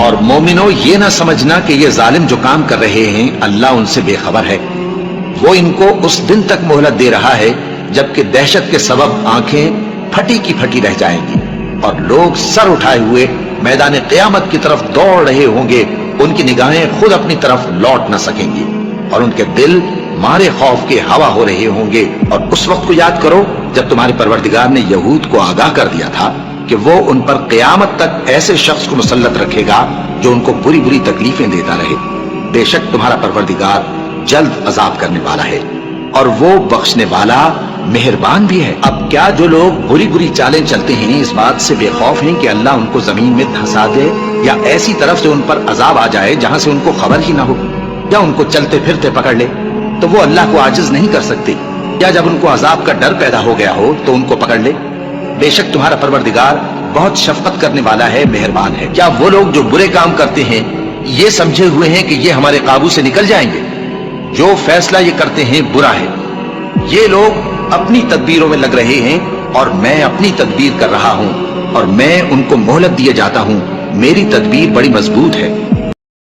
اور مومنو یہ نہ سمجھنا کہ یہ ظالم جو کام کر رہے ہیں اللہ ان سے بے خبر ہے، وہ ان کو اس دن تک مہلت دے رہا ہے جبکہ دہشت کے سبب آنکھیں پھٹی کی پھٹی رہ جائیں گی اور لوگ سر اٹھائے ہوئے میدان قیامت کی طرف دوڑ رہے ہوں گے، ان کی نگاہیں خود اپنی طرف لوٹ نہ سکیں گی اور ان کے دل مارے خوف کے ہوا ہو رہے ہوں گے۔ اور اس وقت کو یاد کرو جب تمہارے پروردگار نے یہود کو آگاہ کر دیا تھا کہ وہ ان پر قیامت تک ایسے شخص کو مسلط رکھے گا جو ان کو بری بری تکلیفیں دیتا رہے۔ بے شک تمہارا پروردگار جلد عذاب کرنے والا ہے اور وہ بخشنے والا مہربان بھی ہے۔ اب کیا جو لوگ بری بری چالیں چلتے ہیں اس بات سے بے خوف ہیں کہ اللہ ان کو زمین میں دھسا دے یا ایسی طرف سے ان پر عذاب آ جائے جہاں سے ان کو خبر ہی نہ ہو، یا ان کو چلتے پھرتے پکڑ لے تو وہ اللہ کو عاجز نہیں کر سکتے، یا جب ان کو عذاب کا ڈر پیدا ہو گیا ہو تو ان کو پکڑ لے؟ بے شک تمہارا پروردگار بہت شفقت کرنے والا ہے، مہربان ہے۔ کیا وہ لوگ جو برے کام کرتے ہیں یہ سمجھے ہوئے ہیں کہ یہ ہمارے قابو سے نکل جائیں گے؟ جو فیصلہ یہ کرتے ہیں برا ہے۔ یہ لوگ اپنی تدبیروں میں لگ رہے ہیں اور میں اپنی تدبیر کر رہا ہوں، اور میں ان کو مہلت دیے جاتا ہوں، میری تدبیر بڑی مضبوط ہے۔